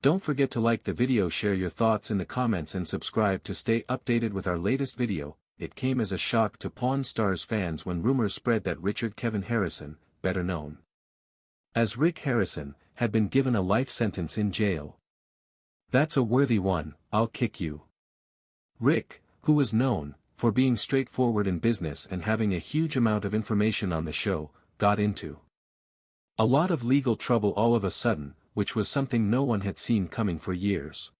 Don't forget to like the video, share your thoughts in the comments and subscribe to stay updated with our latest video. It came as a shock to Pawn Stars fans when rumors spread that Richard Kevin Harisson, better known as Rick Harisson, had been given a life sentence in jail. That's a worthy one, I'll kick you. Rick, who was known for being straightforward in business and having a huge amount of information on the show, got into a lot of legal trouble all of a sudden, which was something no one had seen coming for years.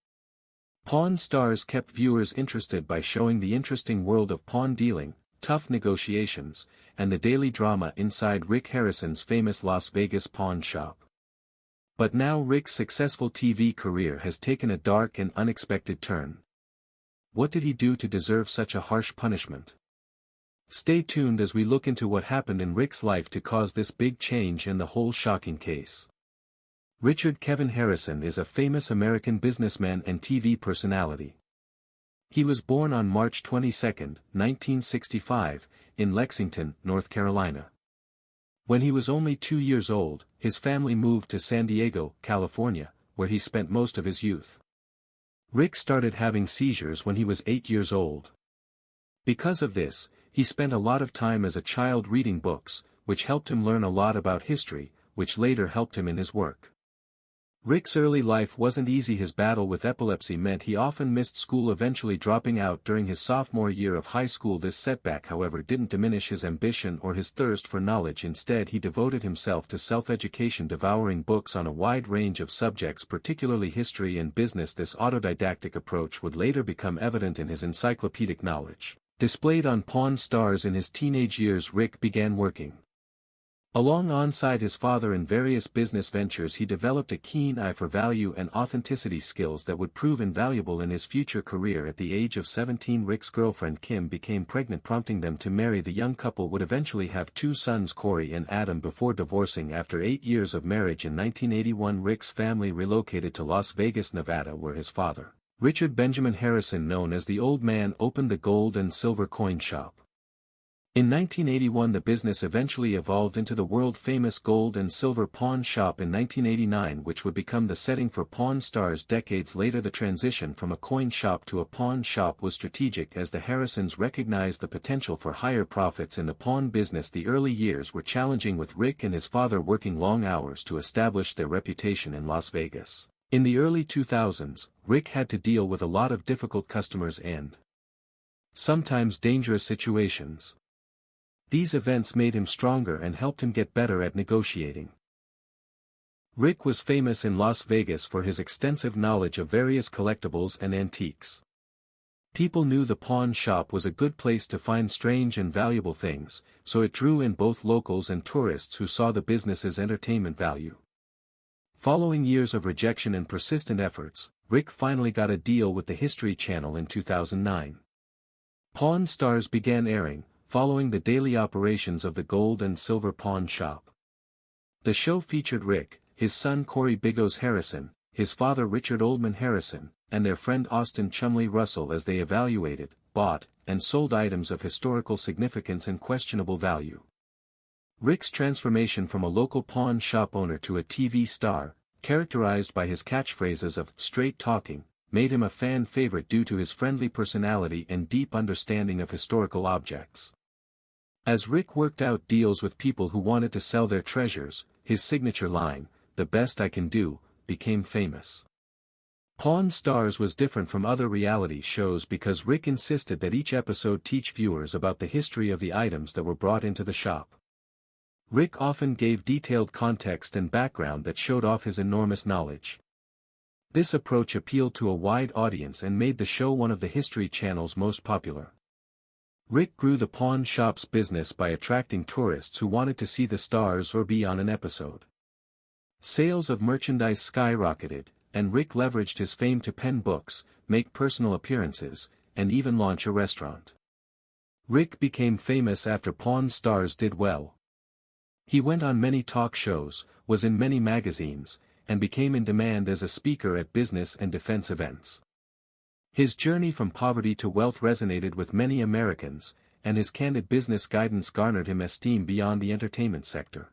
Pawn Stars kept viewers interested by showing the interesting world of pawn dealing, tough negotiations, and the daily drama inside Rick Harisson's famous Las Vegas pawn shop. But now Rick's successful TV career has taken a dark and unexpected turn. What did he do to deserve such a harsh punishment? Stay tuned as we look into what happened in Rick's life to cause this big change and the whole shocking case. Richard Kevin Harisson is a famous American businessman and TV personality. He was born on March 22, 1965, in Lexington, North Carolina. When he was only 2 years old, his family moved to San Diego, California, where he spent most of his youth. Rick started having seizures when he was 8 years old. Because of this, he spent a lot of time as a child reading books, which helped him learn a lot about history, which later helped him in his work. Rick's early life wasn't easy. His battle with epilepsy meant he often missed school, eventually dropping out during his sophomore year of high school. This setback, however, didn't diminish his ambition or his thirst for knowledge. Instead, he devoted himself to self-education, devouring books on a wide range of subjects, particularly history and business. This autodidactic approach would later become evident in his encyclopedic knowledge, displayed on Pawn Stars. In his teenage years, Rick began working alongside his father in various business ventures. He developed a keen eye for value and authenticity, skills that would prove invaluable in his future career. At the age of 17, Rick's girlfriend Kim became pregnant, prompting them to marry. The young couple would eventually have 2 sons, Cory and Adam, before divorcing. After 8 years of marriage in 1981, Rick's family relocated to Las Vegas, Nevada, where his father, Richard Benjamin Harisson, known as the Old Man, opened the gold and silver coin shop. In 1981, the business eventually evolved into the world-famous gold and silver pawn shop in 1989, which would become the setting for Pawn Stars. Decades later, the transition from a coin shop to a pawn shop was strategic, as the Harissons recognized the potential for higher profits in the pawn business. The early years were challenging, with Rick and his father working long hours to establish their reputation in Las Vegas. In the early 2000s, Rick had to deal with a lot of difficult customers and sometimes dangerous situations. These events made him stronger and helped him get better at negotiating. Rick was famous in Las Vegas for his extensive knowledge of various collectibles and antiques. People knew the pawn shop was a good place to find strange and valuable things, so it drew in both locals and tourists who saw the business's entertainment value. Following years of rejection and persistent efforts, Rick finally got a deal with the History Channel in 2009. Pawn Stars began airing, following the daily operations of the gold and silver pawn shop. The show featured Rick, his son Cory "Bigos" Harisson, his father Richard "Oldman" Harisson, and their friend Austin "Chumlee" Russell, as they evaluated, bought, and sold items of historical significance and questionable value. Rick's transformation from a local pawn shop owner to a TV star, characterized by his catchphrases of straight talking, made him a fan favorite due to his friendly personality and deep understanding of historical objects. As Rick worked out deals with people who wanted to sell their treasures, his signature line, "The best I can do," became famous. Pawn Stars was different from other reality shows because Rick insisted that each episode teach viewers about the history of the items that were brought into the shop. Rick often gave detailed context and background that showed off his enormous knowledge. This approach appealed to a wide audience and made the show one of the History Channel's most popular. Rick grew the pawn shop's business by attracting tourists who wanted to see the stars or be on an episode. Sales of merchandise skyrocketed, and Rick leveraged his fame to pen books, make personal appearances, and even launch a restaurant. Rick became famous after Pawn Stars did well. He went on many talk shows, was in many magazines, and became in demand as a speaker at business and defense events. His journey from poverty to wealth resonated with many Americans, and his candid business guidance garnered him esteem beyond the entertainment sector.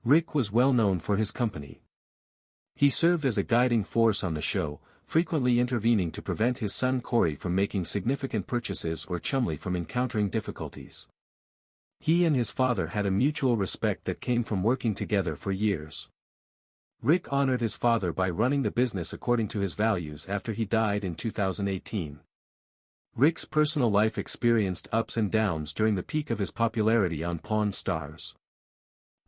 Rick was well known for his company. He served as a guiding force on the show, frequently intervening to prevent his son Cory from making significant purchases or Chumlee from encountering difficulties. He and his father had a mutual respect that came from working together for years. Rick honored his father by running the business according to his values after he died in 2018. Rick's personal life experienced ups and downs during the peak of his popularity on Pawn Stars.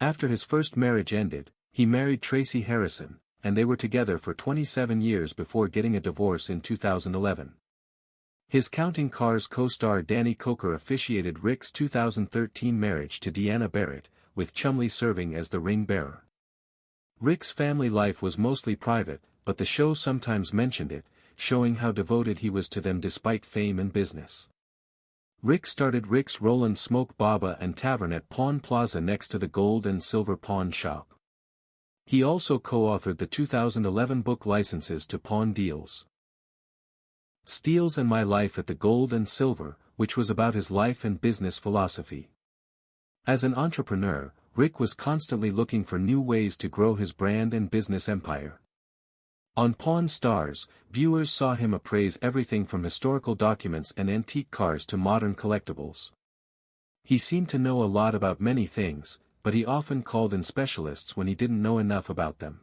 After his first marriage ended, he married Tracy Harisson, and they were together for 27 years before getting a divorce in 2011. His Counting Cars co-star Danny Coker officiated Rick's 2013 marriage to Deanna Barrett, with Chumlee serving as the ring bearer. Rick's family life was mostly private, but the show sometimes mentioned it, showing how devoted he was to them despite fame and business. Rick started Rick's Rollin' Smoke Baba and Tavern at Pawn Plaza next to the Gold and Silver Pawn Shop. He also co-authored the 2011 book Licenses to Pawn Deals. Steals and My Life at the Gold and Silver, which was about his life and business philosophy. As an entrepreneur, Rick was constantly looking for new ways to grow his brand and business empire. On Pawn Stars, viewers saw him appraise everything from historical documents and antique cars to modern collectibles. He seemed to know a lot about many things, but he often called in specialists when he didn't know enough about them.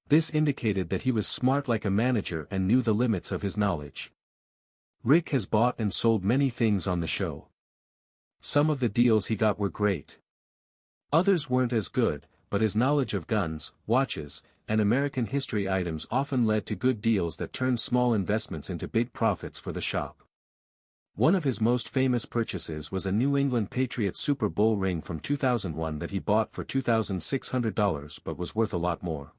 This indicated that he was smart like a manager and knew the limits of his knowledge. Rick has bought and sold many things on the show. Some of the deals he got were great. Others weren't as good, but his knowledge of guns, watches, and American history items often led to good deals that turned small investments into big profits for the shop. One of his most famous purchases was a New England Patriots Super Bowl ring from 2001 that he bought for $2,600 but was worth a lot more.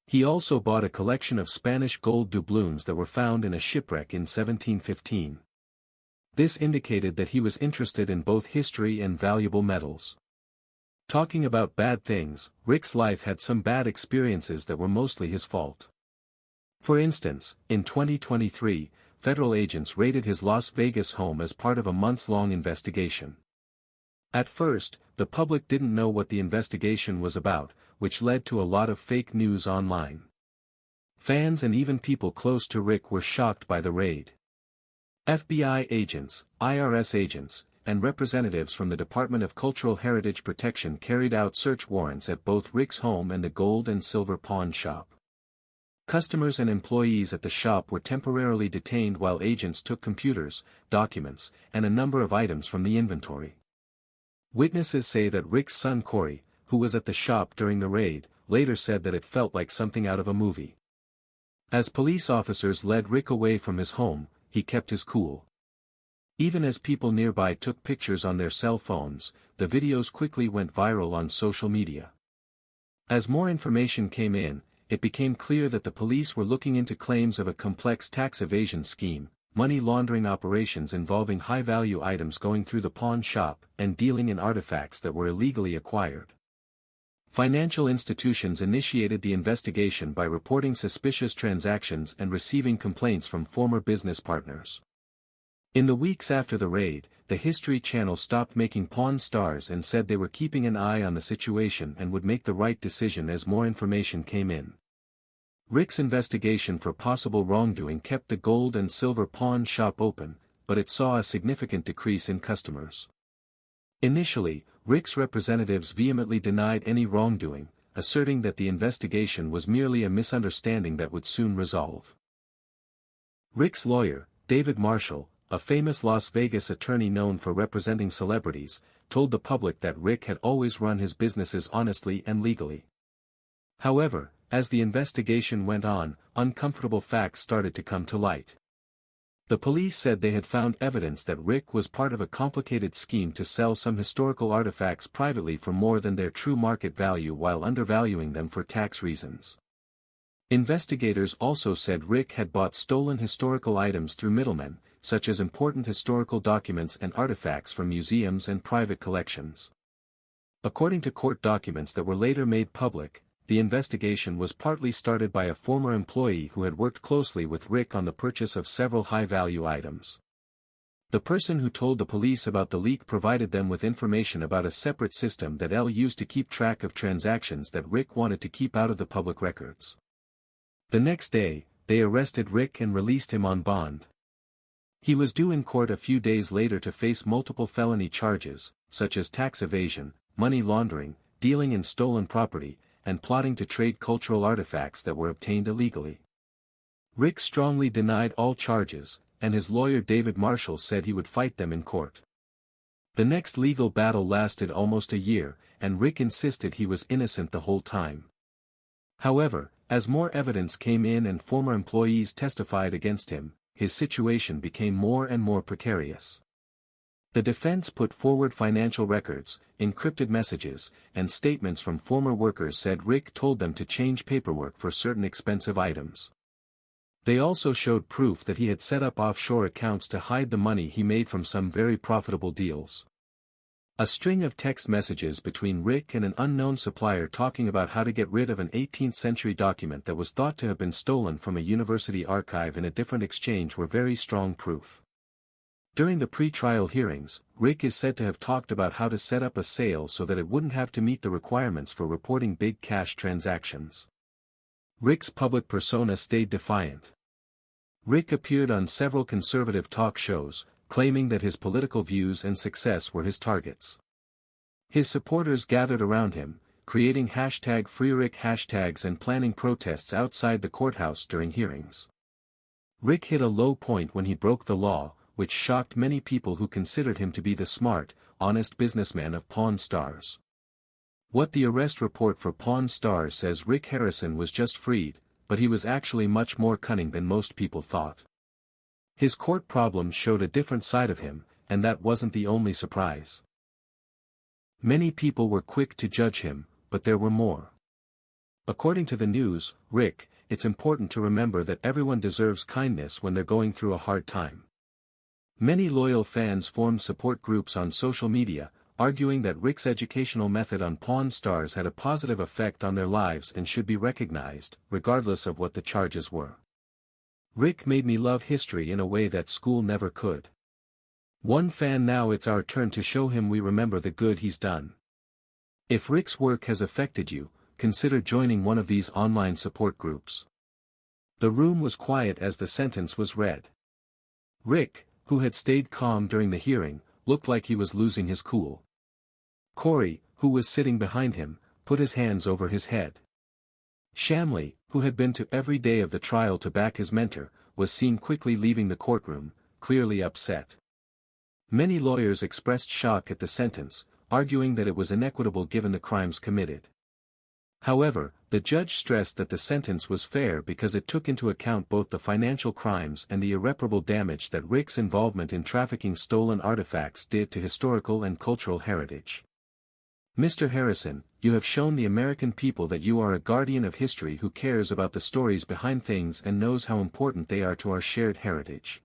He also bought a collection of Spanish gold doubloons that were found in a shipwreck in 1715. This indicated that he was interested in both history and valuable metals. Talking about bad things, Rick's life had some bad experiences that were mostly his fault. For instance, in 2023, federal agents raided his Las Vegas home as part of a months-long investigation. At first, the public didn't know what the investigation was about, which led to a lot of fake news online. Fans and even people close to Rick were shocked by the raid. FBI agents, IRS agents, and representatives from the Department of Cultural Heritage Protection carried out search warrants at both Rick's home and the Gold and Silver Pawn Shop. Customers and employees at the shop were temporarily detained while agents took computers, documents, and a number of items from the inventory. Witnesses say that Rick's son Cory, who was at the shop during the raid, later said that it felt like something out of a movie. As police officers led Rick away from his home, he kept his cool. Even as people nearby took pictures on their cell phones, the videos quickly went viral on social media. As more information came in, it became clear that the police were looking into claims of a complex tax evasion scheme, money laundering operations involving high-value items going through the pawn shop, and dealing in artifacts that were illegally acquired. Financial institutions initiated the investigation by reporting suspicious transactions and receiving complaints from former business partners. In the weeks after the raid, the History Channel stopped making Pawn Stars and said they were keeping an eye on the situation and would make the right decision as more information came in. Rick's investigation for possible wrongdoing kept the Gold and Silver Pawn Shop open, but it saw a significant decrease in customers. Initially, Rick's representatives vehemently denied any wrongdoing, asserting that the investigation was merely a misunderstanding that would soon resolve. Rick's lawyer, David Marshall, a famous Las Vegas attorney known for representing celebrities, told the public that Rick had always run his businesses honestly and legally. However, as the investigation went on, uncomfortable facts started to come to light. The police said they had found evidence that Rick was part of a complicated scheme to sell some historical artifacts privately for more than their true market value while undervaluing them for tax reasons. Investigators also said Rick had bought stolen historical items through middlemen, such as important historical documents and artifacts from museums and private collections. According to court documents that were later made public, the investigation was partly started by a former employee who had worked closely with Rick on the purchase of several high-value items. The person who told the police about the leak provided them with information about a separate system that L used to keep track of transactions that Rick wanted to keep out of the public records. The next day, they arrested Rick and released him on bond. He was due in court a few days later to face multiple felony charges, such as tax evasion, money laundering, dealing in stolen property, and plotting to trade cultural artifacts that were obtained illegally. Rick strongly denied all charges, and his lawyer David Marshall said he would fight them in court. The next legal battle lasted almost a year, and Rick insisted he was innocent the whole time. However, as more evidence came in and former employees testified against him, his situation became more and more precarious. The defense put forward financial records, encrypted messages, and statements from former workers said Rick told them to change paperwork for certain expensive items. They also showed proof that he had set up offshore accounts to hide the money he made from some very profitable deals. A string of text messages between Rick and an unknown supplier talking about how to get rid of an 18th-century document that was thought to have been stolen from a university archive in a different exchange were very strong proof. During the pre-trial hearings, Rick is said to have talked about how to set up a sale so that it wouldn't have to meet the requirements for reporting big cash transactions. Rick's public persona stayed defiant. Rick appeared on several conservative talk shows, claiming that his political views and success were his targets. His supporters gathered around him, creating #FreeRick hashtags and planning protests outside the courthouse during hearings. Rick hit a low point when he broke the law, which shocked many people who considered him to be the smart, honest businessman of Pawn Stars. What the arrest report for Pawn Stars says Rick Harisson was just freed, but he was actually much more cunning than most people thought. His court problems showed a different side of him, and that wasn't the only surprise. Many people were quick to judge him, but there were more. According to the news, Rick, it's important to remember that everyone deserves kindness when they're going through a hard time. Many loyal fans formed support groups on social media, arguing that Rick's educational method on Pawn Stars had a positive effect on their lives and should be recognized, regardless of what the charges were. Rick made me love history in a way that school never could. One fan: now it's our turn to show him we remember the good he's done. If Rick's work has affected you, consider joining one of these online support groups. The room was quiet as the sentence was read. Rick, who had stayed calm during the hearing, looked like he was losing his cool. Cory, who was sitting behind him, put his hands over his head. Chumlee, who had been to every day of the trial to back his mentor, was seen quickly leaving the courtroom, clearly upset. Many lawyers expressed shock at the sentence, arguing that it was inequitable given the crimes committed. However, the judge stressed that the sentence was fair because it took into account both the financial crimes and the irreparable damage that Rick's involvement in trafficking stolen artifacts did to historical and cultural heritage. Mr. Harisson, you have shown the American people that you are a guardian of history who cares about the stories behind things and knows how important they are to our shared heritage.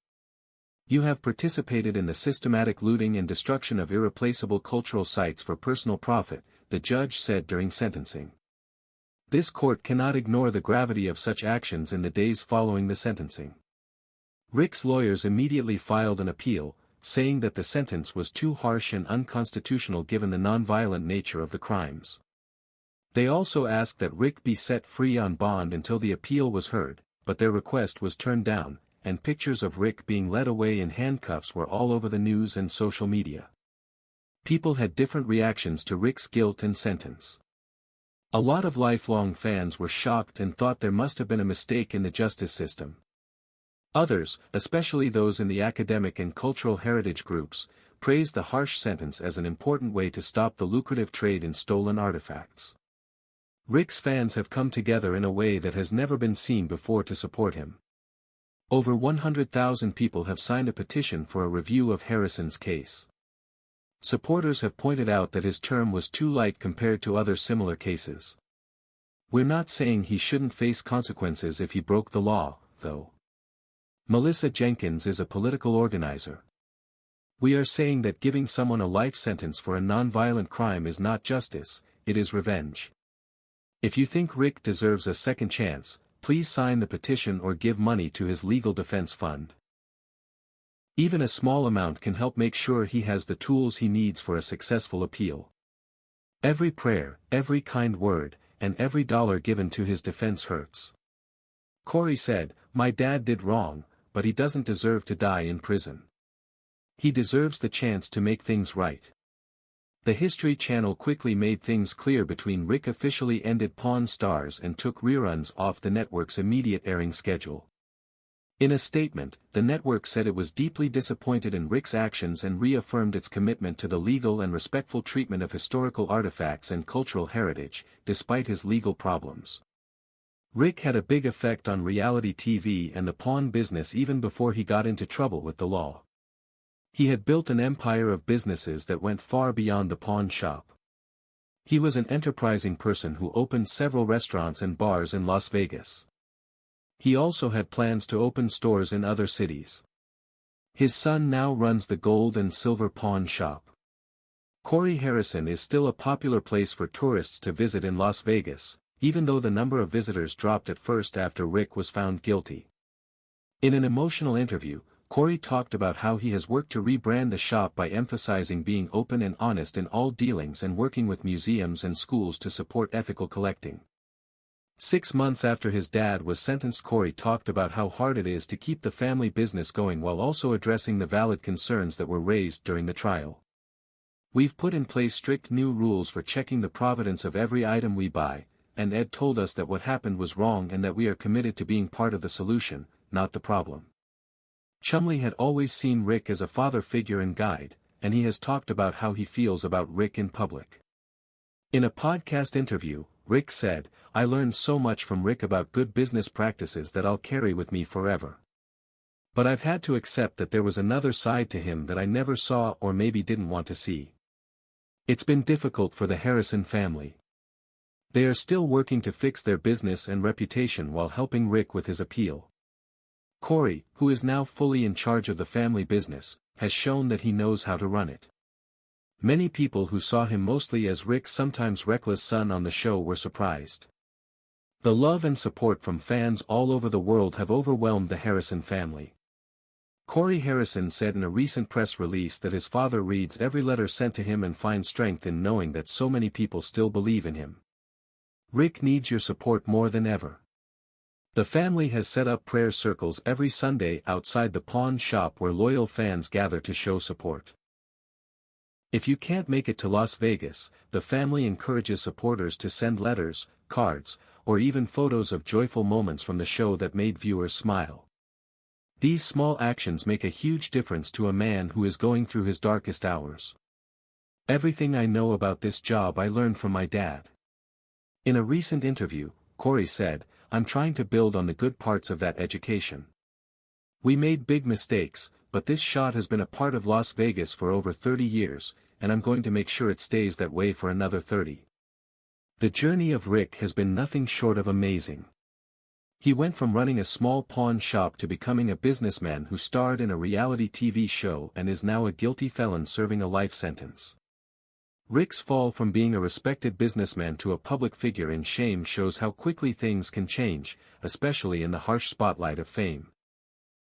You have participated in the systematic looting and destruction of irreplaceable cultural sites for personal profit, the judge said during sentencing. This court cannot ignore the gravity of such actions in the days following the sentencing. Rick's lawyers immediately filed an appeal, saying that the sentence was too harsh and unconstitutional given the nonviolent nature of the crimes. They also asked that Rick be set free on bond until the appeal was heard, but their request was turned down, and pictures of Rick being led away in handcuffs were all over the news and social media. People had different reactions to Rick's guilt and sentence. A lot of lifelong fans were shocked and thought there must have been a mistake in the justice system. Others, especially those in the academic and cultural heritage groups, praised the harsh sentence as an important way to stop the lucrative trade in stolen artifacts. Rick's fans have come together in a way that has never been seen before to support him. Over 100,000 people have signed a petition for a review of Harisson's case. Supporters have pointed out that his term was too light compared to other similar cases. We're not saying he shouldn't face consequences if he broke the law, though. Melissa Jenkins is a political organizer. We are saying that giving someone a life sentence for a nonviolent crime is not justice, it is revenge. If you think Rick deserves a second chance, please sign the petition or give money to his legal defense fund. Even a small amount can help make sure he has the tools he needs for a successful appeal. Every prayer, every kind word, and every dollar given to his defense hurts. Cory said, "My dad did wrong, but he doesn't deserve to die in prison. He deserves the chance to make things right." The History Channel quickly made things clear between Rick officially ended Pawn Stars and took reruns off the network's immediate airing schedule. In a statement, the network said it was deeply disappointed in Rick's actions and reaffirmed its commitment to the legal and respectful treatment of historical artifacts and cultural heritage, despite his legal problems. Rick had a big effect on reality TV and the pawn business even before he got into trouble with the law. He had built an empire of businesses that went far beyond the pawn shop. He was an enterprising person who opened several restaurants and bars in Las Vegas. He also had plans to open stores in other cities. His son now runs the gold and silver pawn shop. Cory Harisson is still a popular place for tourists to visit in Las Vegas, even though the number of visitors dropped at first after Rick was found guilty. In an emotional interview, Cory talked about how he has worked to rebrand the shop by emphasizing being open and honest in all dealings and working with museums and schools to support ethical collecting. 6 months after his dad was sentenced, Cory talked about how hard it is to keep the family business going while also addressing the valid concerns that were raised during the trial. "We've put in place strict new rules for checking the provenance of every item we buy, and Ed told us that what happened was wrong and that we are committed to being part of the solution, not the problem." Chumlee had always seen Rick as a father figure and guide, and he has talked about how he feels about Rick in public. In a podcast interview, Rick said, "I learned so much from Rick about good business practices that I'll carry with me forever. But I've had to accept that there was another side to him that I never saw or maybe didn't want to see. It's been difficult for the Harisson family. They are still working to fix their business and reputation while helping Rick with his appeal." Cory, who is now fully in charge of the family business, has shown that he knows how to run it. Many people who saw him mostly as Rick's sometimes reckless son on the show were surprised. The love and support from fans all over the world have overwhelmed the Harisson family. Cory Harisson said in a recent press release that his father reads every letter sent to him and finds strength in knowing that so many people still believe in him. "Rick needs your support more than ever." The family has set up prayer circles every Sunday outside the pawn shop where loyal fans gather to show support. If you can't make it to Las Vegas, the family encourages supporters to send letters, cards, or even photos of joyful moments from the show that made viewers smile. These small actions make a huge difference to a man who is going through his darkest hours. "Everything I know about this job I learned from my dad." In a recent interview, Cory said, "I'm trying to build on the good parts of that education. We made big mistakes, but this shot has been a part of Las Vegas for over 30 years, and I'm going to make sure it stays that way for another 30. The journey of Rick has been nothing short of amazing. He went from running a small pawn shop to becoming a businessman who starred in a reality TV show and is now a guilty felon serving a life sentence. Rick's fall from being a respected businessman to a public figure in shame shows how quickly things can change, especially in the harsh spotlight of fame.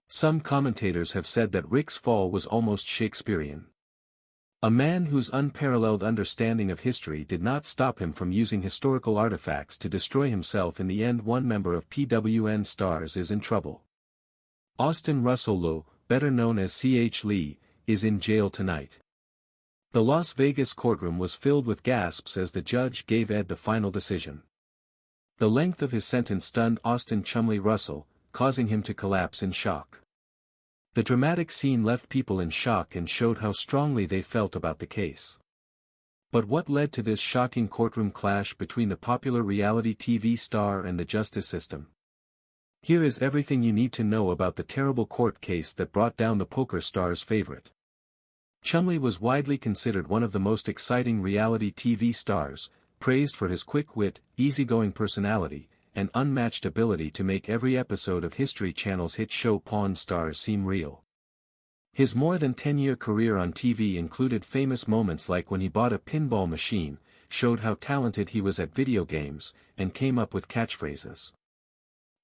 Some commentators have said that Rick's fall was almost Shakespearean. A man whose unparalleled understanding of history did not stop him from using historical artifacts to destroy himself in the end. One member of PWN Stars is in trouble. Austin Russell Lowe, better known as C.H. Lee, is in jail tonight. The Las Vegas courtroom was filled with gasps as the judge gave Ed the final decision. The length of his sentence stunned Austin Chumlee Russell, causing him to collapse in shock. The dramatic scene left people in shock and showed how strongly they felt about the case. But what led to this shocking courtroom clash between the popular reality TV star and the justice system? Here is everything you need to know about the terrible court case that brought down the poker star's favorite. Chumlee was widely considered one of the most exciting reality TV stars, praised for his quick wit, easygoing personality, and unmatched ability to make every episode of History Channel's hit show Pawn Stars seem real. His more than 10-year career on TV included famous moments like when he bought a pinball machine, showed how talented he was at video games, and came up with catchphrases.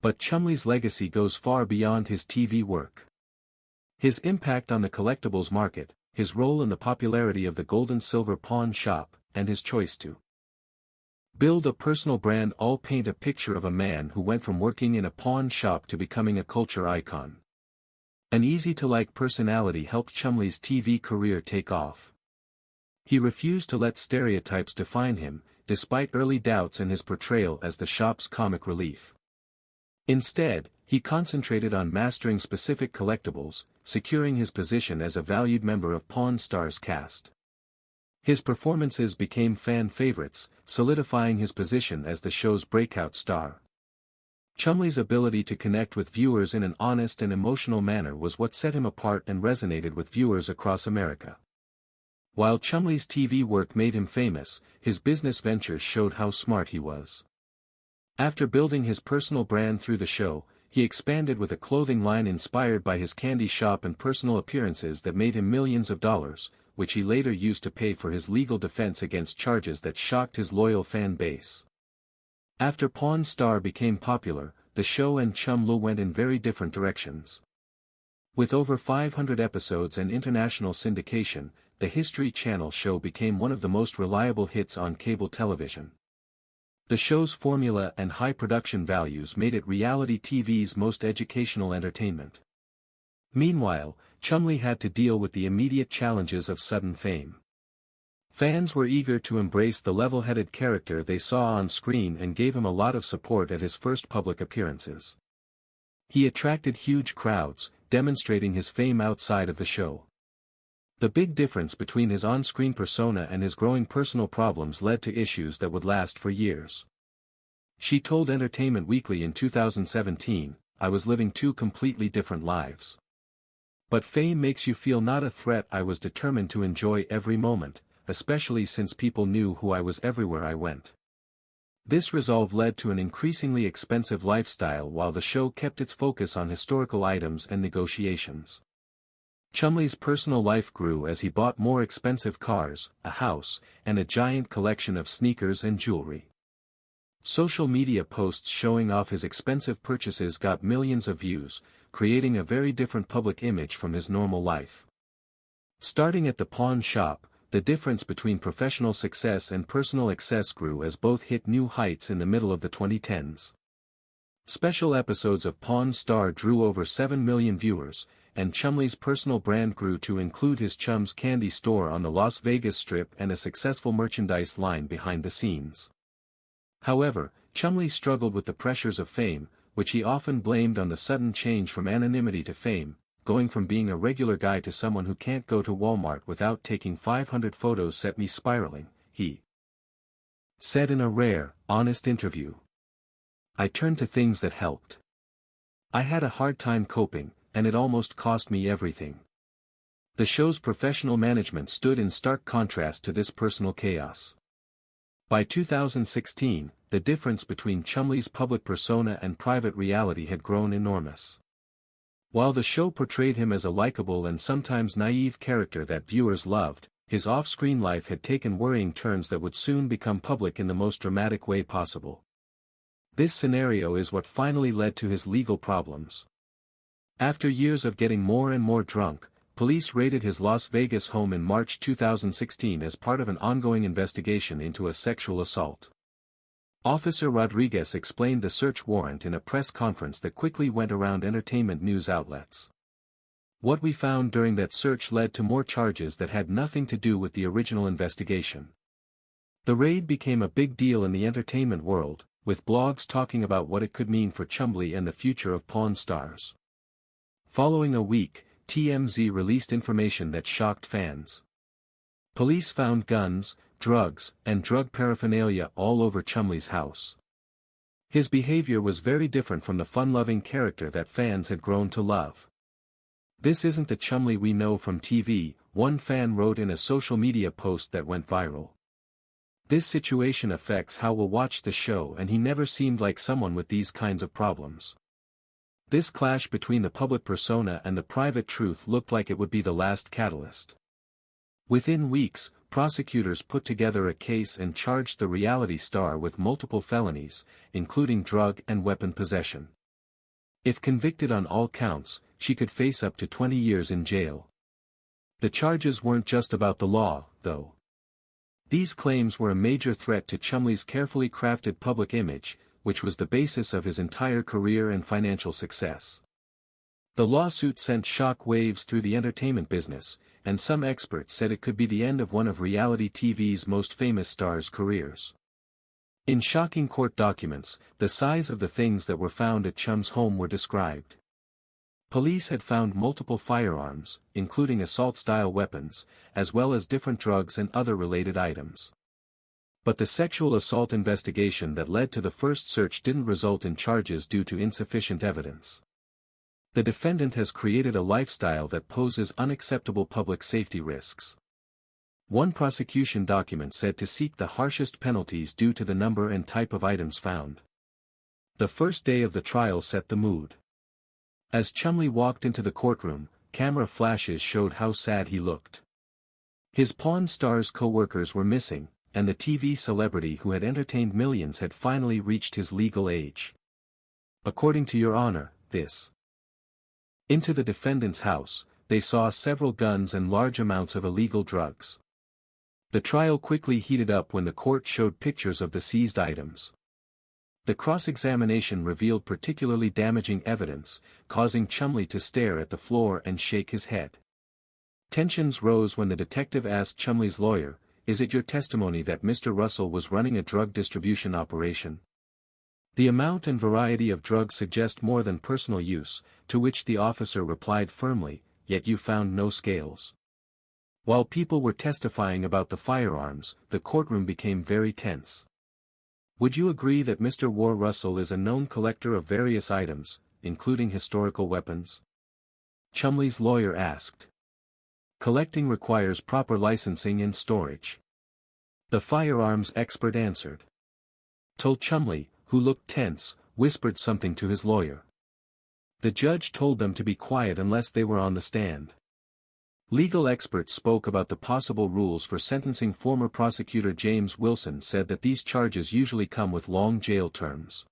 But Chumlee's legacy goes far beyond his TV work. His impact on the collectibles market, his role in the popularity of the gold and silver pawn shop, and his choice to build a personal brand all paint a picture of a man who went from working in a pawn shop to becoming a culture icon. An easy-to-like personality helped Chumlee's TV career take off. He refused to let stereotypes define him, despite early doubts in his portrayal as the shop's comic relief. Instead, he concentrated on mastering specific collectibles, securing his position as a valued member of Pawn Stars' cast. His performances became fan favorites, solidifying his position as the show's breakout star. Chumlee's ability to connect with viewers in an honest and emotional manner was what set him apart and resonated with viewers across America. While Chumlee's TV work made him famous, his business ventures showed how smart he was. After building his personal brand through the show, he expanded with a clothing line inspired by his candy shop and personal appearances that made him millions of dollars, which he later used to pay for his legal defense against charges that shocked his loyal fan base. After Pawn Star became popular, the show and Chumlee went in very different directions. With over 500 episodes and international syndication, the History Channel show became one of the most reliable hits on cable television. The show's formula and high production values made it reality TV's most educational entertainment. Meanwhile, Chumlee had to deal with the immediate challenges of sudden fame. Fans were eager to embrace the level-headed character they saw on screen and gave him a lot of support at his first public appearances. He attracted huge crowds, demonstrating his fame outside of the show. The big difference between his on-screen persona and his growing personal problems led to issues that would last for years. She told Entertainment Weekly in 2017, "I was living two completely different lives. But fame makes you feel not a threat. I was determined to enjoy every moment, especially since people knew who I was everywhere I went." This resolve led to an increasingly expensive lifestyle while the show kept its focus on historical items and negotiations. Chumlee's personal life grew as he bought more expensive cars, a house, and a giant collection of sneakers and jewelry. Social media posts showing off his expensive purchases got millions of views, creating a very different public image from his normal life. Starting at the pawn shop, the difference between professional success and personal excess grew as both hit new heights in the middle of the 2010s. Special episodes of Pawn Star drew over 7 million viewers, and Chumlee's personal brand grew to include his Chum's Candy store on the Las Vegas Strip and a successful merchandise line behind the scenes. However, Chumlee struggled with the pressures of fame, which he often blamed on the sudden change from anonymity to fame, going from being a regular guy to someone who can't go to Walmart without taking 500 photos set me spiraling, he said in a rare, honest interview. "I turned to things that helped. I had a hard time coping, and it almost cost me everything." The show's professional management stood in stark contrast to this personal chaos. By 2016, the difference between Chumlee's public persona and private reality had grown enormous. While the show portrayed him as a likable and sometimes naive character that viewers loved, his off-screen life had taken worrying turns that would soon become public in the most dramatic way possible. This scenario is what finally led to his legal problems. After years of getting more and more drunk, police raided his Las Vegas home in March 2016 as part of an ongoing investigation into a sexual assault. Officer Rodriguez explained the search warrant in a press conference that quickly went around entertainment news outlets. "What we found during that search led to more charges that had nothing to do with the original investigation." The raid became a big deal in the entertainment world, with blogs talking about what it could mean for Chumlee and the future of Pawn Stars. Following a week, TMZ released information that shocked fans. Police found guns, drugs, and drug paraphernalia all over Chumlee's house. His behavior was very different from the fun-loving character that fans had grown to love. "This isn't the Chumlee we know from TV," one fan wrote in a social media post that went viral. "This situation affects how we'll watch the show, and he never seemed like someone with these kinds of problems." This clash between the public persona and the private truth looked like it would be the last catalyst. Within weeks, prosecutors put together a case and charged the reality star with multiple felonies, including drug and weapon possession. If convicted on all counts, she could face up to 20 years in jail. The charges weren't just about the law, though. These claims were a major threat to Chumlee's carefully crafted public image, which was the basis of his entire career and financial success. The lawsuit sent shock waves through the entertainment business, and some experts said it could be the end of one of reality TV's most famous stars' careers. In shocking court documents, the size of the things that were found at Chum's home were described. Police had found multiple firearms, including assault-style weapons, as well as different drugs and other related items. But the sexual assault investigation that led to the first search didn't result in charges due to insufficient evidence. The defendant has created a lifestyle that poses unacceptable public safety risks. One prosecution document said to seek the harshest penalties due to the number and type of items found. The first day of the trial set the mood. As Chumlee walked into the courtroom, camera flashes showed how sad he looked. His Pawn Stars co-workers were missing, and the TV celebrity who had entertained millions had finally reached his legal age. According to Your Honor, this. Into the defendant's house, they saw several guns and large amounts of illegal drugs. The trial quickly heated up when the court showed pictures of the seized items. The cross-examination revealed particularly damaging evidence, causing Chumlee to stare at the floor and shake his head. Tensions rose when the detective asked Chumlee's lawyer, "Is it your testimony that Mr. Russell was running a drug distribution operation?" The amount and variety of drugs suggest more than personal use, to which the officer replied firmly, "Yet you found no scales." While people were testifying about the firearms, the courtroom became very tense. "Would you agree that Mr. War Russell is a known collector of various items, including historical weapons?" Chumlee's lawyer asked. "Collecting requires proper licensing and storage." The firearms expert answered. Told Chumlee, who looked tense, whispered something to his lawyer. The judge told them to be quiet unless they were on the stand. Legal experts spoke about the possible rules for sentencing. Former prosecutor James Wilson said that these charges usually come with long jail terms.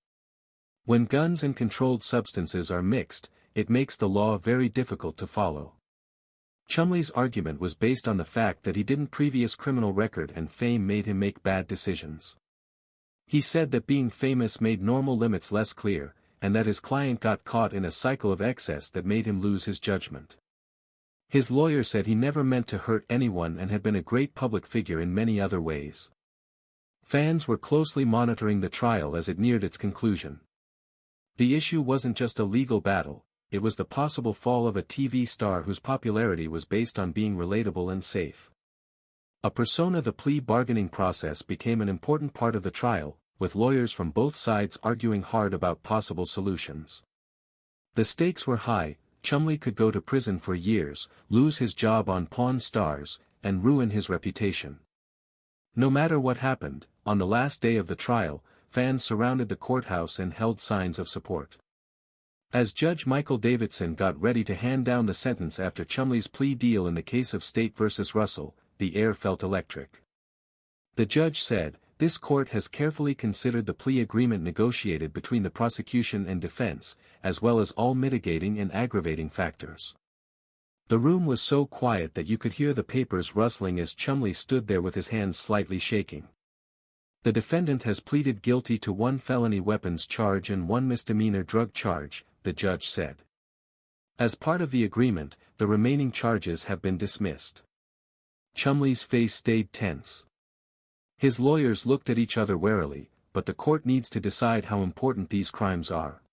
When guns and controlled substances are mixed, it makes the law very difficult to follow. Chumlee's argument was based on the fact that he didn't previous criminal record and fame made him make bad decisions. He said that being famous made normal limits less clear, and that his client got caught in a cycle of excess that made him lose his judgment. His lawyer said he never meant to hurt anyone and had been a great public figure in many other ways. Fans were closely monitoring the trial as it neared its conclusion. The issue wasn't just a legal battle, it was the possible fall of a TV star whose popularity was based on being relatable and safe. A persona. The plea bargaining process became an important part of the trial, with lawyers from both sides arguing hard about possible solutions. The stakes were high. Chumlee could go to prison for years, lose his job on Pawn Stars, and ruin his reputation. No matter what happened, on the last day of the trial, fans surrounded the courthouse and held signs of support. As Judge Michael Davidson got ready to hand down the sentence after Chumlee's plea deal in the case of State v. Russell, the air felt electric. The judge said, "This court has carefully considered the plea agreement negotiated between the prosecution and defense, as well as all mitigating and aggravating factors." The room was so quiet that you could hear the papers rustling as Chumlee stood there with his hands slightly shaking. "The defendant has pleaded guilty to one felony weapons charge and one misdemeanor drug charge," the judge said. "As part of the agreement, the remaining charges have been dismissed." Chumlee's face stayed tense. His lawyers looked at each other warily, but the court needs to decide how important these crimes are.